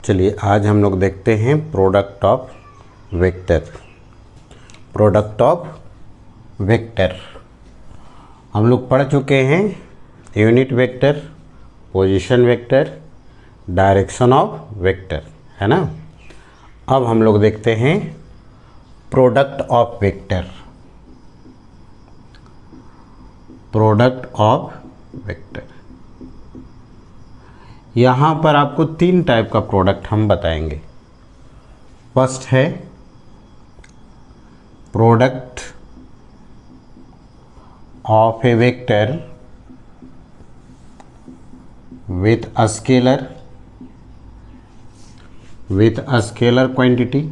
चलिए आज हम लोग देखते हैं product of vector. Product of vector हम लोग पढ़ चुके हैं। Unit vector, position vector, direction of vector, है ना। अब हम लोग देखते हैं product of vector. Product of vector, यहाँ पर आपको तीन टाइप का प्रोडक्ट हम बताएंगे। फर्स्ट है product of a vector with a scalar quantity.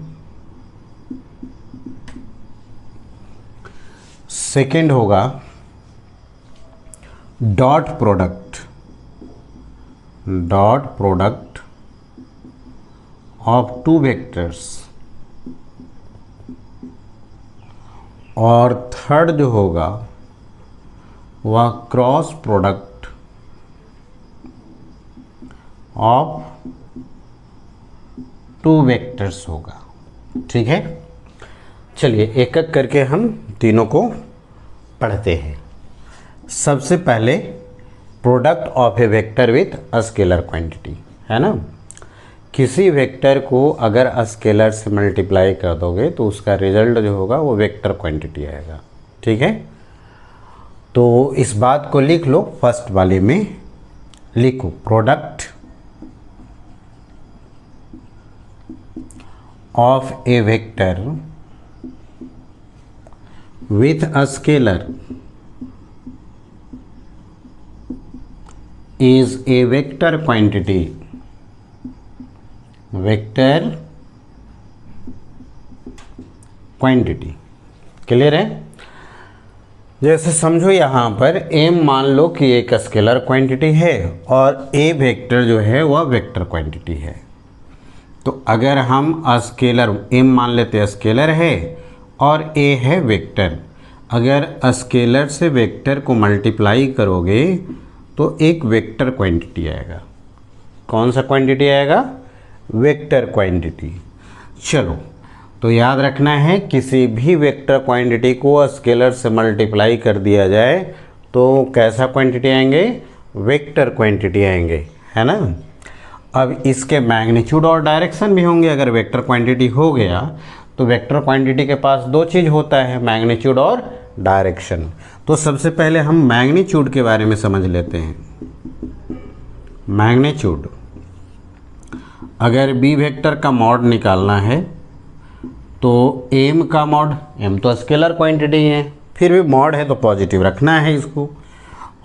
Second होगा dot product of two vectors. और थर्ड जो होगा वह cross product of two vectors होगा। ठीक है, चलिए एक एक करके हम तीनों को पढ़ते हैं। सबसे पहले product of a vector with a scalar quantity, है ना। किसी वेक्टर को अगर स्केलर से मल्टीप्लाई कर दोगे तो उसका रिजल्ट जो होगा वो वेक्टर क्वांटिटी आएगा। ठीक है, तो इस बात को लिख लो। फर्स्ट वाले में लिखो product of a vector with a scalar is a vector quantity। Vector quantity clear है। जैसे समझो यहाँ पर m मान लो कि एक स्केलर क्वांटिटी है और a वेक्टर जो है वह वेक्टर क्वांटिटी है। तो अगर हम स्केलर m मान लेते हैं स्केलर है और a है वेक्टर, अगर स्केलर से वेक्टर को मल्टीप्लाई करोगे तो एक वेक्टर क्वांटिटी आएगा। कौन सा क्वांटिटी आएगा? Vector quantity. चलो, तो याद रखना है किसी भी वेक्टर क्वांटिटी को स्केलर से मल्टीप्लाई कर दिया जाए तो कैसा क्वांटिटी आएंगे? वेक्टर क्वांटिटी आएंगे, है ना। अब इसके मैग्नीट्यूड और डायरेक्शन भी होंगे। अगर वेक्टर क्वांटिटी हो गया तो वेक्टर क्वांटिटी के पास दो चीज़ होता है, मैग्नीट्यूड और डायरेक्शन। तो सबसे पहले हम मैग्नीट्यूड के बारे में समझ लेते हैं। मैग्नीट्यूड, अगर बी वेक्टर का मॉड निकालना है तो एम का मॉड, एम तो स्केलर क्वांटिटी है, फिर भी मॉड है तो पॉजिटिव रखना है इसको,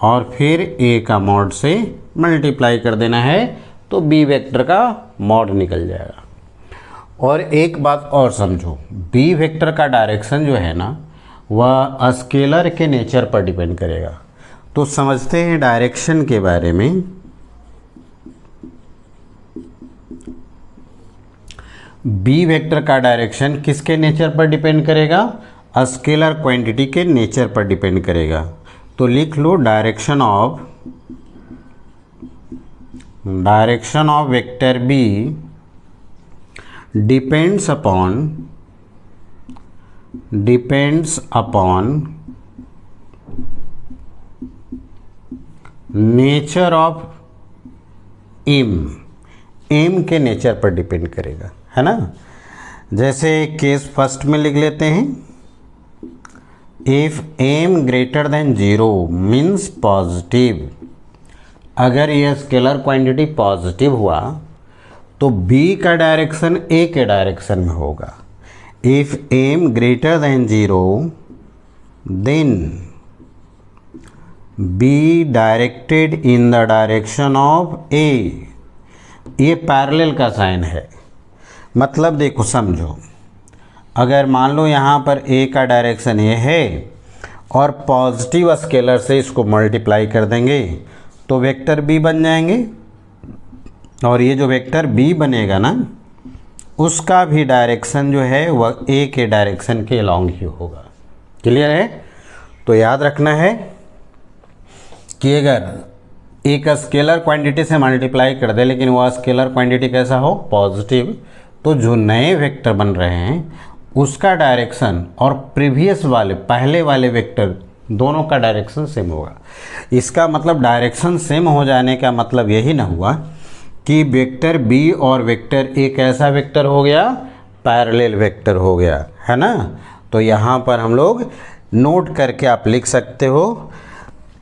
और फिर ए का मॉड से मल्टीप्लाई कर देना है तो बी वेक्टर का मॉड निकल जाएगा। और एक बात और समझो, बी वेक्टर का डायरेक्शन जो है ना वह स्केलर के नेचर पर डिपेंड करेगा। तो समझते हैं डायरेक्शन के बारे में। बी वेक्टर का डायरेक्शन किसके नेचर पर डिपेंड करेगा? स्केलर क्वांटिटी के नेचर पर डिपेंड करेगा। तो लिख लो direction of vector B depends upon nature of M के नेचर पर डिपेंड करेगा, है ना। जैसे केस फर्स्ट में लिख लेते हैं, if M greater than 0 means positive. अगर यह स्केलर क्वांटिटी पॉजिटिव हुआ तो बी का डायरेक्शन ए के डायरेक्शन में होगा। If m greater than 0 then be directed in the direction of a। ये पैरेलल का साइन है। मतलब देखो समझो, अगर मान लो यहाँ पर a का डायरेक्शन ये है और पॉजिटिव स्केलर से इसको मल्टीप्लाई कर देंगे तो वेक्टर b बन जाएंगे, और ये जो वेक्टर b बनेगा ना उसका भी डायरेक्शन जो है वह ए के डायरेक्शन के अलॉन्ग ही होगा। क्लियर है। तो याद रखना है कि अगर एक स्केलर क्वांटिटी से मल्टीप्लाई कर दे लेकिन वह स्केलर क्वांटिटी कैसा हो, पॉजिटिव, तो जो नए वेक्टर बन रहे हैं उसका डायरेक्शन और प्रीवियस वाले पहले वाले वेक्टर दोनों का डायरेक्शन सेम होगा। इसका मतलब डायरेक्शन सेम हो जाने का मतलब यही ना हुआ कि वेक्टर बी और वेक्टर ए कैसा वेक्टर हो गया, पैरेलल वेक्टर हो गया, है ना। तो यहाँ पर हम लोग नोट करके आप लिख सकते हो,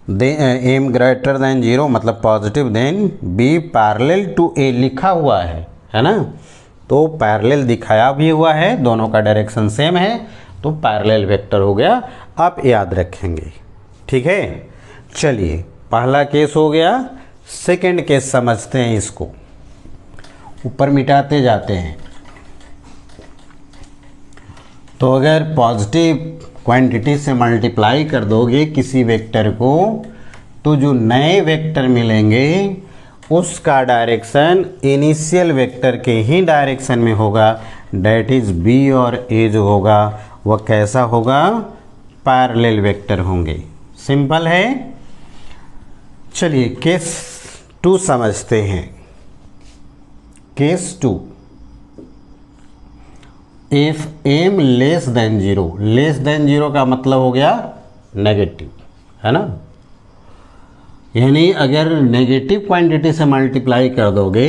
एम ग्रेटर देन 0 मतलब positive, then B parallel to A लिखा हुआ है ना। तो पैरेलल दिखाया भी हुआ है, दोनों का डायरेक्शन सेम है, तो पैरेलल वेक्टर हो गया, आप याद रखेंगे, ठीक है। चलिए पहला केस हो गया, सेकंड केस समझते हैं, इसको ऊपर मिटाते जाते हैं। तो अगर पॉजिटिव क्वांटिटी से मल्टीप्लाई कर दोगे किसी वेक्टर को तो जो नए वेक्टर मिलेंगे उसका डायरेक्शन इनिशियल वेक्टर के ही डायरेक्शन में होगा, डेट इज बी और ए जो होगा वह कैसा होगा, पैरेलल वेक्टर होंगे। सिंपल है। चलिए केस 2 समझते हैं। Case 2, if M less than 0, less than 0 का मतलब हो गया नेगेटिव, है ना। यानी अगर नेगेटिव क्वांटिटी से मल्टीप्लाई कर दोगे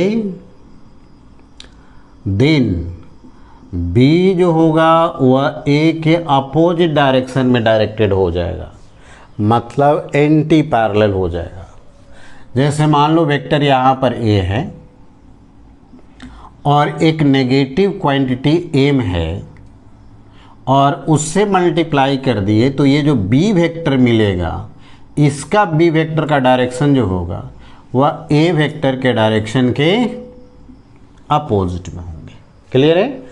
देन बी जो होगा वह ए के अपोजिट डायरेक्शन में डायरेक्टेड हो जाएगा, मतलब एंटी पैरेलल हो जाएगा। जैसे मान लो वेक्टर यहाँ पर ए है और एक नेगेटिव क्वांटिटी एम है और उससे मल्टीप्लाई कर दिए तो ये जो बी वेक्टर मिलेगा इसका बी वेक्टर का डायरेक्शन जो होगा वह ए वेक्टर के डायरेक्शन के अपोजिट में होंगे। क्लियर है।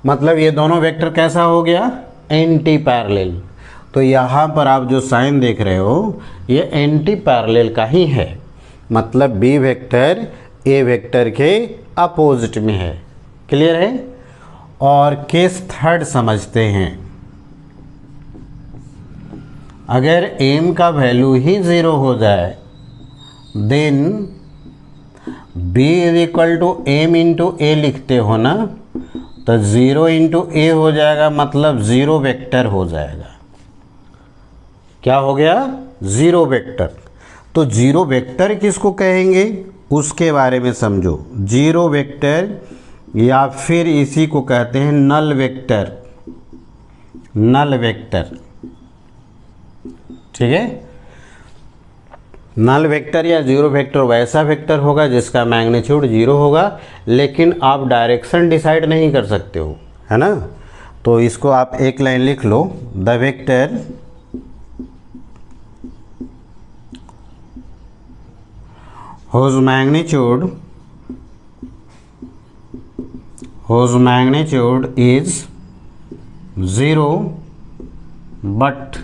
मतलब ये दोनों वेक्टर कैसा हो गया, एंटी पैरेलल। तो यहाँ पर आप जो साइन देख रहे हो ये एंटी पैरेलल का ही है, मतलब बी वेक्टर ए वेक्टर के अपोजिट में है। क्लियर है। और केस 3 समझते हैं। अगर एम का वैल्यू ही 0 हो जाए then B is equal to M into A लिखते हो ना, तो 0 इंटू ए हो जाएगा, मतलब 0 वेक्टर हो जाएगा। क्या हो गया, 0 वेक्टर। तो 0 वेक्टर किसको कहेंगे उसके बारे में समझो। 0 वेक्टर या फिर इसी को कहते हैं नल वेक्टर, नल वेक्टर, ठीक है। नल वेक्टर या 0 वेक्टर वैसा वेक्टर होगा जिसका मैग्नीट्यूड 0 होगा, लेकिन आप डायरेक्शन डिसाइड नहीं कर सकते हो, है ना। तो इसको आप एक लाइन लिख लो, the vector whose magnitude is 0 but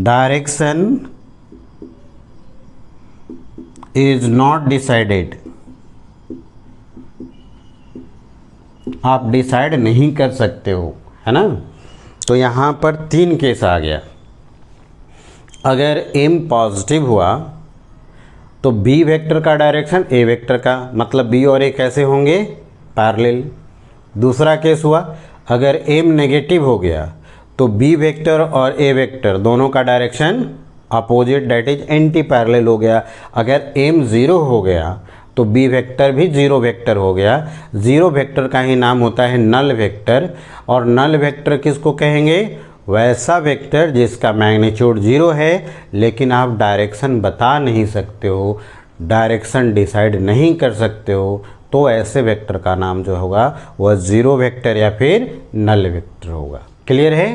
direction is not decided। आप डिसाइड नहीं कर सकते हो, है ना। तो यहाँ पर 3 केस आ गया। अगर m पॉजिटिव हुआ तो b वेक्टर का डायरेक्शन a वेक्टर का, मतलब b और a कैसे होंगे, पैरेलल। दूसरा केस हुआ अगर m नेगेटिव हो गया तो b वेक्टर और a वेक्टर दोनों का direction opposite, that is anti parallel हो गया। अगर m 0 हो गया तो b वेक्टर भी 0 वेक्टर हो गया। 0 वेक्टर का ही नाम होता है नल वेक्टर। और नल वेक्टर किसको कहेंगे, वैसा वेक्टर जिसका मैग्नीट्यूड 0 है लेकिन आप डायरेक्शन बता नहीं सकते हो, डायरेक्शन डिसाइड नहीं कर सकते हो, तो ऐसे वेक्टर का नाम जो होगा वह 0 वेक्टर या फिर नल वेक्टर होगा। क्लियर है,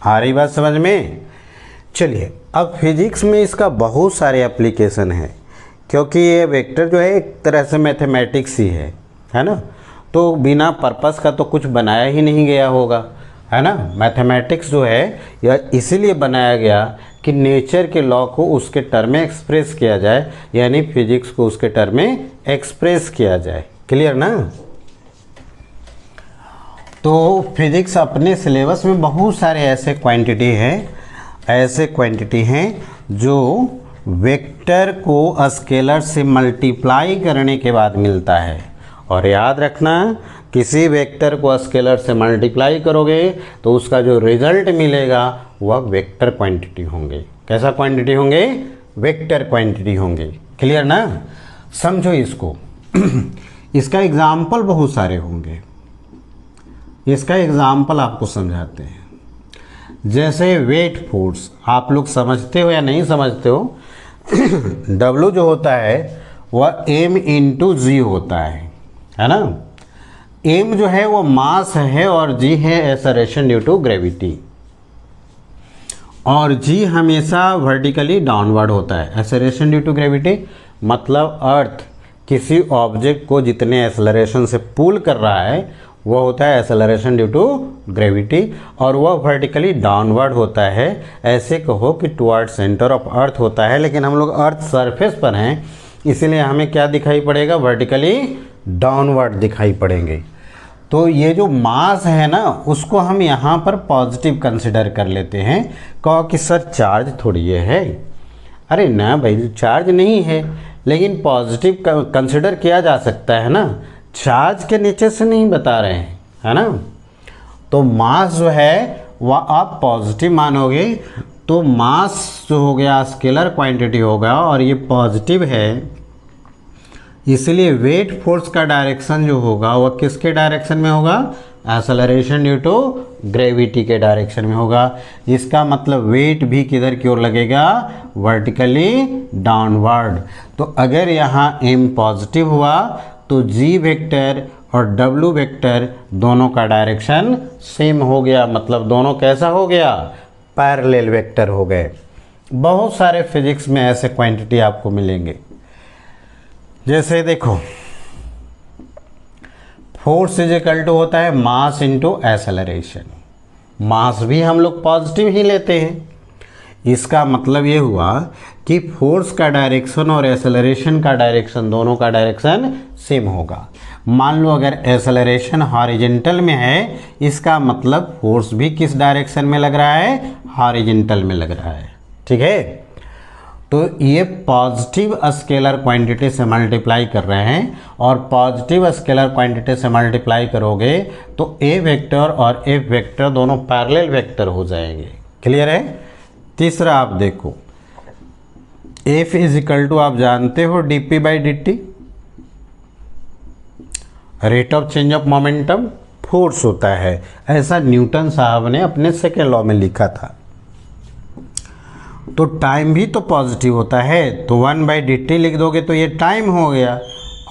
आ रही बात समझ में। चलिए अब फिजिक्स में इसका बहुत सारे एप्लीकेशन है, क्योंकि ये वेक्टर जो है एक तरह से मैथमेटिक्स ही है ना। तो बिना पर्पस का तो कुछ बनाया ही नहीं गया होगा, है ना। मैथमेटिक्स जो है यह इसीलिए बनाया गया कि नेचर के लॉ को उसके टर्म में एक्सप्रेस किया जाए, यानी फिजिक्स को उसके टर्म में एक्सप्रेस किया जाए। क्लियर ना। तो फिजिक्स अपने सिलेबस में बहुत सारे ऐसे क्वांटिटी हैं, ऐसे क्वांटिटी हैं जो वेक्टर को स्केलर से मल्टीप्लाई करने के बाद मिलता है। और याद रखना, किसी वेक्टर को स्केलर से मल्टीप्लाई करोगे तो उसका जो रिजल्ट मिलेगा वह वेक्टर क्वांटिटी होंगे। कैसा क्वांटिटी होंगे? वेक्टर क्वांटिटी होंगे। क्लियर ना? समझो इसको। इसका एग्जाम्पल बहुत सारे होंगे, इसका एग्जाम्पल आपको समझाते हैं। जैसे वेट फोर्स, आप लोग समझते हो या नहीं समझते हो? W जो होता है वह m इंटू जी होता है ना। m जो है वो मास है और g है एक्सेलरेशन ड्यू टू ग्रेविटी। और g हमेशा वर्टिकली डाउनवर्ड होता है। एक्सेलरेशन ड्यू टू ग्रेविटी मतलब अर्थ किसी ऑब्जेक्ट को जितने एक्सेलरेशन से पुल कर रहा है वह होता है एक्सेलरेशन ड्यू टू ग्रेविटी, और वह वर्टिकली डाउनवर्ड होता है। ऐसे कहो कि टुवर्ड सेंटर ऑफ अर्थ होता है, लेकिन हम लोग अर्थ सरफेस पर हैं इसीलिए हमें क्या दिखाई पड़ेगा? वर्टिकली डाउनवर्ड दिखाई पड़ेंगे। तो ये जो मास है ना उसको हम यहाँ पर पॉजिटिव कंसिडर कर लेते हैं। कहो कि सर चार्ज थोड़ी ये है। अरे ना भाई, चार्ज नहीं है, लेकिन पॉजिटिव कंसिडर किया जा सकता है ना, चार्ज के नीचे से नहीं बता रहे हैं, है ना। तो मास जो है वह आप पॉजिटिव मानोगे, तो मास जो हो गया स्केलर क्वांटिटी होगा और ये पॉजिटिव है, इसलिए वेट फोर्स का डायरेक्शन जो होगा वह किसके डायरेक्शन में होगा? एक्सेलरेशन ड्यू टू ग्रेविटी के डायरेक्शन में होगा। इसका मतलब वेट भी किधर की ओर लगेगा? Vertically downward. तो अगर यहाँ m पॉजिटिव हुआ तो g वेक्टर और w वेक्टर दोनों का डायरेक्शन सेम हो गया। मतलब दोनों कैसा हो गया? पैरेलल वेक्टर हो गए। बहुत सारे फिजिक्स में ऐसे क्वांटिटी आपको मिलेंगे। जैसे देखो, फोर्स इज इक्वल टू होता है मास इंटू एक्सेलरेशन। मास भी हम लोग पॉजिटिव ही लेते हैं। इसका मतलब ये हुआ कि फोर्स का डायरेक्शन और एक्सेलरेशन का डायरेक्शन दोनों का डायरेक्शन सेम होगा। मान लो अगर एक्सेलरेशन हॉरिजॉन्टल में है, इसका मतलब फोर्स भी किस डायरेक्शन में लग रहा है? हॉरिजॉन्टल में लग रहा है। ठीक है, तो ये पॉजिटिव स्केलर क्वांटिटी से मल्टीप्लाई कर रहे हैं, और पॉजिटिव स्केलर क्वांटिटी से मल्टीप्लाई करोगे तो ए वेक्टर और एफ वेक्टर दोनों पैरेलल वेक्टर हो जाएंगे। क्लियर है? तीसरा आप देखो, एफ इज इक्वल टू आप जानते हो dp by dt, rate of change of momentum force होता है। ऐसा न्यूटन साहब ने अपने सेकेंड लॉ में लिखा था। तो टाइम भी तो पॉजिटिव होता है, तो 1 बाई dt लिख दोगे तो ये टाइम हो गया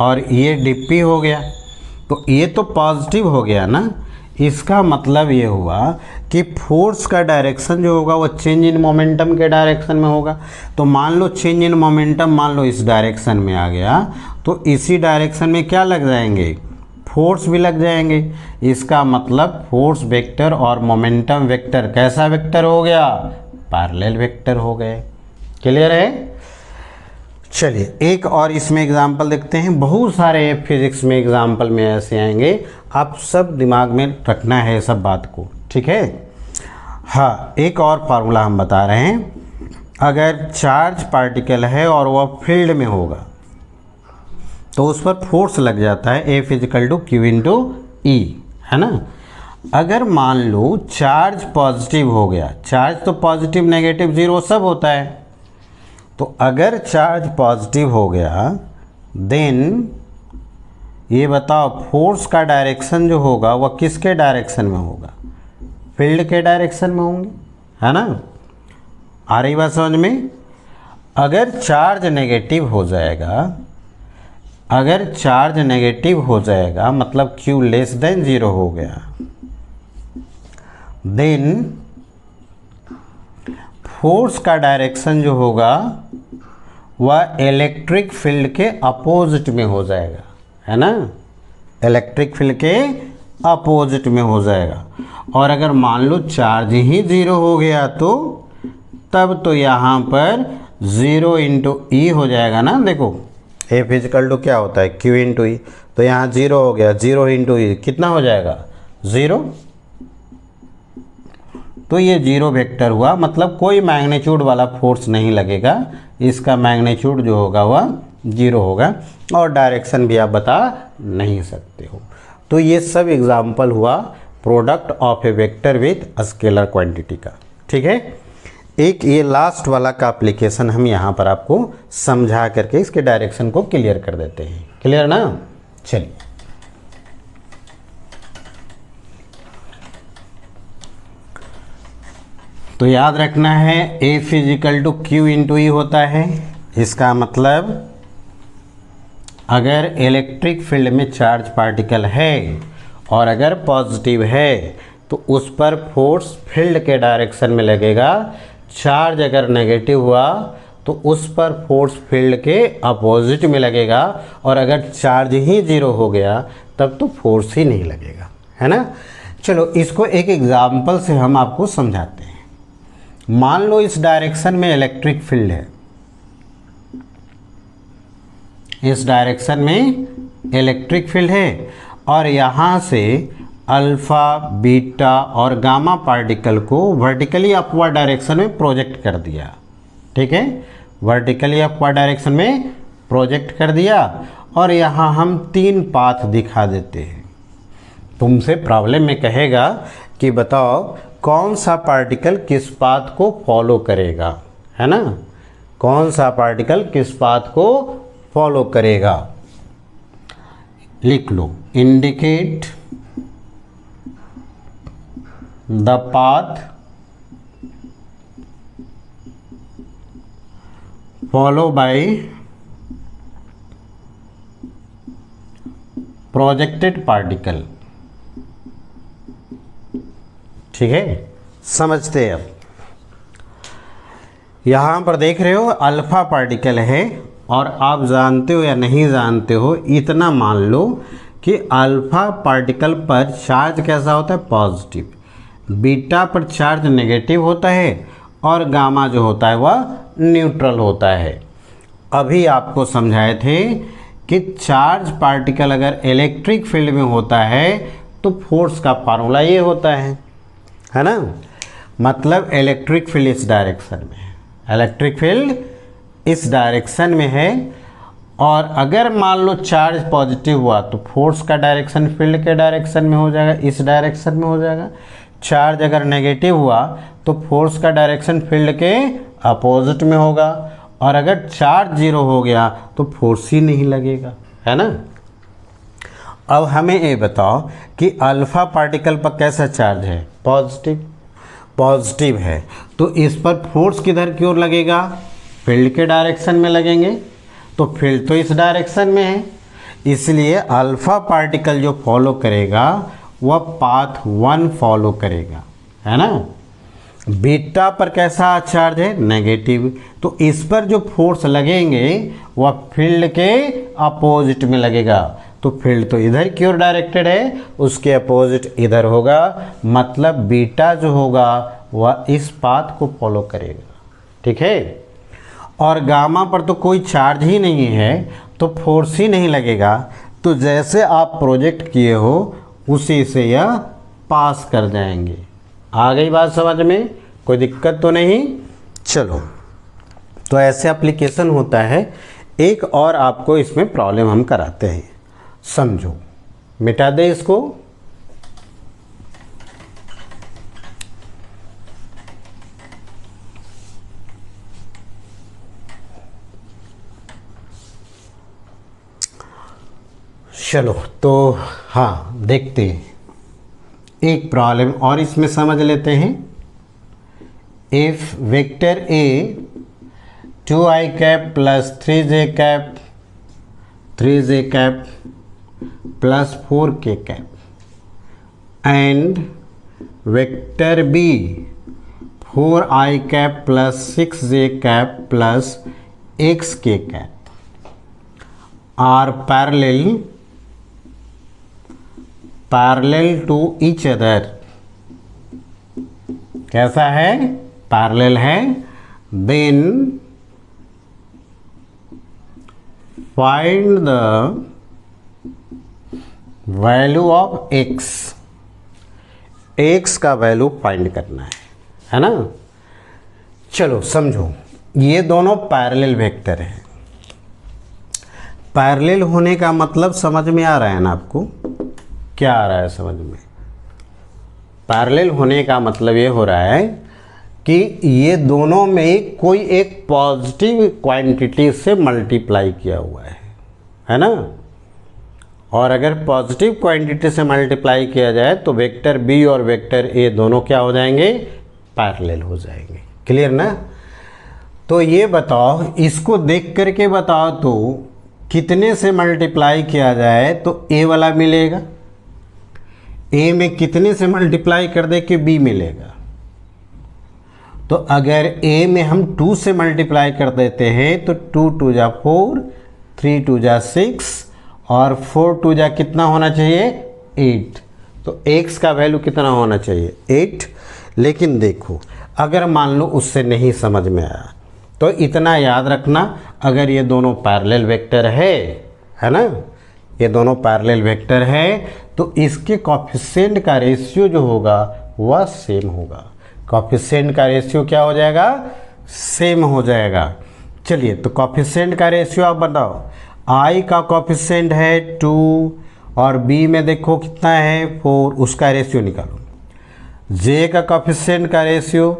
और ये dp हो गया, तो ये तो पॉजिटिव हो गया ना। इसका मतलब ये हुआ कि फोर्स का डायरेक्शन जो होगा वो चेंज इन मोमेंटम के डायरेक्शन में होगा। तो मान लो चेंज इन मोमेंटम मान लो इस डायरेक्शन में आ गया, तो इसी डायरेक्शन में क्या लग जाएंगे? फोर्स भी लग जाएंगे। इसका मतलब फोर्स वेक्टर और मोमेंटम वेक्टर कैसा वेक्टर हो गया? पैरेलल वेक्टर हो गए। क्लियर है? चलिए एक और इसमें एग्जाम्पल देखते हैं। बहुत सारे फिजिक्स में एग्जाम्पल में ऐसे आएंगे, आप सब दिमाग में रखना है सब बात को। ठीक है? हाँ, एक और फार्मूला हम बता रहे हैं। अगर चार्ज पार्टिकल है और वह फील्ड में होगा तो उस पर फोर्स लग जाता है F is equal to Q into E, है ना। अगर मान लो चार्ज पॉजिटिव हो गया, चार्ज तो पॉजिटिव नेगेटिव जीरो सब होता है, तो अगर चार्ज पॉजिटिव हो गया देन ये बताओ फोर्स का डायरेक्शन जो होगा वह किसके डायरेक्शन में होगा? फील्ड के डायरेक्शन में होंगे, है ना। आ रही बात समझ में? अगर चार्ज नेगेटिव हो जाएगा, अगर चार्ज नेगेटिव हो जाएगा मतलब Q लेस देन जीरो हो गया, देन फोर्स का डायरेक्शन जो होगा वह इलेक्ट्रिक फील्ड के अपोजिट में हो जाएगा, है ना। इलेक्ट्रिक फील्ड के अपोजिट में हो जाएगा। और अगर मान लो चार्ज ही जीरो हो गया तो तब तो यहाँ पर जीरो इंटू ई हो जाएगा ना। देखो F इजिकल टू क्या होता है? Q इंटू ई। तो यहाँ जीरो हो गया, जीरो इंटू ई कितना हो जाएगा? जीरो। तो ये जीरो वेक्टर हुआ, मतलब कोई मैग्नीट्यूड वाला फोर्स नहीं लगेगा, इसका मैग्नीट्यूड जो होगा वह जीरो होगा, और डायरेक्शन भी आप बता नहीं सकते हो। तो ये सब एग्जाम्पल हुआ product of a vector with scalar quantity का। ठीक है, एक ये लास्ट वाला का एप्लीकेशन हम यहाँ पर आपको समझा करके इसके डायरेक्शन को क्लियर कर देते हैं। क्लियर ना? चलिए, तो याद रखना है F is equal to Q into E होता है। इसका मतलब अगर इलेक्ट्रिक फील्ड में चार्ज पार्टिकल है और अगर पॉजिटिव है तो उस पर फोर्स फील्ड के डायरेक्शन में लगेगा। चार्ज अगर नेगेटिव हुआ तो उस पर फोर्स फील्ड के अपोजिट में लगेगा, और अगर चार्ज ही जीरो हो गया तब तो फोर्स ही नहीं लगेगा, है ना। चलो इसको एक एग्जाम्पल से हम आपको समझाते हैं। मान लो इस डायरेक्शन में इलेक्ट्रिक फील्ड है, इस डायरेक्शन में इलेक्ट्रिक फील्ड है, और यहाँ से अल्फ़ा, बीटा और गामा पार्टिकल को वर्टिकली अपवर्ड डायरेक्शन में प्रोजेक्ट कर दिया। ठीक है, वर्टिकली अपवर्ड डायरेक्शन में प्रोजेक्ट कर दिया, और यहाँ हम 3 पाथ दिखा देते हैं। तुमसे प्रॉब्लम में कहेगा कि बताओ कौन सा पार्टिकल किस पाथ को फॉलो करेगा, है ना। कौन सा पार्टिकल किस पाथ को फॉलो करेगा, लिख लो। Indicate the path follow by projected particle. ठीक है, समझते हैं। अब यहाँ पर देख रहे हो अल्फ़ा पार्टिकल है, और आप जानते हो या नहीं जानते हो, इतना मान लो कि अल्फ़ा पार्टिकल पर चार्ज कैसा होता है, पॉजिटिव। बीटा पर चार्ज नेगेटिव होता है, और गामा जो होता है वह न्यूट्रल होता है। अभी आपको समझाए थे कि चार्ज पार्टिकल अगर इलेक्ट्रिक फील्ड में होता है तो फोर्स का फार्मूला ये होता है ना। मतलब इलेक्ट्रिक फील्ड इस डायरेक्शन में है, इलेक्ट्रिक फील्ड इस डायरेक्शन में है, और अगर मान लो चार्ज पॉजिटिव हुआ तो फोर्स का डायरेक्शन फील्ड के डायरेक्शन में हो जाएगा, इस डायरेक्शन में हो जाएगा। चार्ज अगर नेगेटिव हुआ तो फोर्स का डायरेक्शन फील्ड के अपोजिट में होगा, और अगर चार्ज जीरो हो गया तो फोर्स ही नहीं लगेगा, है ना। अब हमें ये बताओ कि अल्फ़ा पार्टिकल पर कैसा चार्ज है, पॉजिटिव। पॉजिटिव है तो इस पर फोर्स किधर की ओर लगेगा, फील्ड के डायरेक्शन में लगेंगे, तो फील्ड तो इस डायरेक्शन में है, इसलिए अल्फ़ा पार्टिकल जो फॉलो करेगा वह पाथ 1 फॉलो करेगा, है ना। बीटा पर कैसा चार्ज है, नेगेटिव, तो इस पर जो फोर्स लगेंगे वह फील्ड के अपोजिट में लगेगा, तो फील्ड तो इधर की ओर डायरेक्टेड है, उसके अपोजिट इधर होगा, मतलब बीटा जो होगा वह इस पाथ को फॉलो करेगा। ठीक है, और गामा पर तो कोई चार्ज ही नहीं है तो फोर्स ही नहीं लगेगा, तो जैसे आप प्रोजेक्ट किए हो उसी से यह पास कर जाएंगे। आ गई बात समझ में, कोई दिक्कत तो नहीं। चलो, तो ऐसे एप्लीकेशन होता है। एक और आपको इसमें प्रॉब्लम हम कराते हैं, समझो। मिटा दे इसको। चलो, तो हाँ देखते हैं, एक प्रॉब्लम और इसमें समझ लेते हैं। If vector A 2i cap plus 3j cap 3j cap plus 4k cap and vector B 4i cap plus 6j cap plus xk cap are parallel to each other. कैसा है, पैरेलल है। Then find the value of x, x का value find करना है। है ना। चलो समझो, ये दोनों पैरेलल वेक्टर हैं। पैरेलल होने का मतलब समझ में आ रहा है ना आपको? क्या आ रहा है समझ में? पैरेलल होने का मतलब ये हो रहा है कि ये दोनों में कोई एक पॉजिटिव क्वांटिटी से मल्टीप्लाई किया हुआ है ना। और अगर पॉजिटिव क्वांटिटी से मल्टीप्लाई किया जाए तो वेक्टर बी और वेक्टर ए दोनों क्या हो जाएंगे? पैरेलल हो जाएंगे। क्लियर ना? तो ये बताओ, इसको देख करके बताओ तो कितने से मल्टीप्लाई किया जाए तो ए वाला मिलेगा, ए में कितने से मल्टीप्लाई कर दे कि बी मिलेगा। तो अगर ए में हम 2 से मल्टीप्लाई कर देते हैं तो 2 2 जा 4, 3 2 जा 6 और 4 2 जा कितना होना चाहिए? 8। तो x का वैल्यू कितना होना चाहिए? 8। लेकिन देखो, अगर मान लो उससे नहीं समझ में आया तो इतना याद रखना, अगर ये दोनों पैरेलल वेक्टर है ना, ये दोनों पैरेलल वेक्टर है तो इसके कोएफिशिएंट का रेशियो जो होगा वह सेम होगा। कोएफिशिएंट का रेशियो क्या हो जाएगा? सेम हो जाएगा। चलिए, तो कोएफिशिएंट का रेशियो आप बताओ। i का कोएफिशिएंट है 2 और b में देखो कितना है 4, उसका रेशियो निकालो। j का कोएफिशिएंट का रेशियो,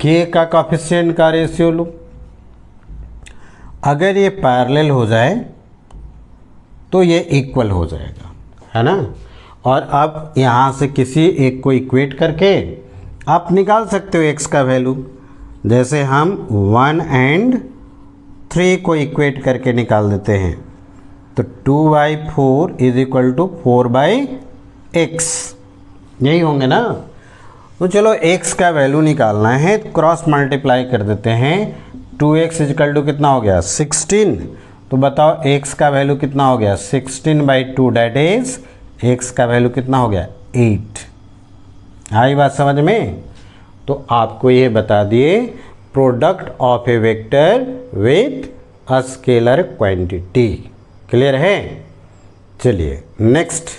k का कोएफिशिएंट का रेशियो लो। अगर ये पैरेलल हो जाए तो ये इक्वल हो जाएगा, है ना। और अब यहाँ से किसी एक को इक्वेट करके आप निकाल सकते हो x का वैल्यू। जैसे हम 1 और 3 को इक्वेट करके निकाल देते हैं तो 2/4 इज इक्वल टू 4/x, यही होंगे ना। तो चलो x का वैल्यू निकालना है, क्रॉस मल्टीप्लाई कर देते हैं। 2x इज इक्वल टू कितना हो गया? 16। तो बताओ x का वैल्यू कितना हो गया? 16/2, डैट इज x का वैल्यू कितना हो गया? 8। आई बात समझ में? तो आपको ये बता दिए product of a vector with a scalar quantity. Clear है? चलिए नेक्स्ट,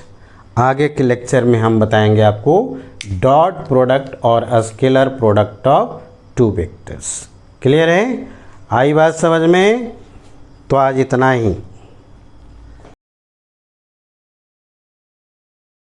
आगे के लेक्चर में हम बताएंगे आपको डॉट प्रोडक्ट और a scalar product of 2 vectors. Clear है? आई बात समझ में? तो आज इतना ही।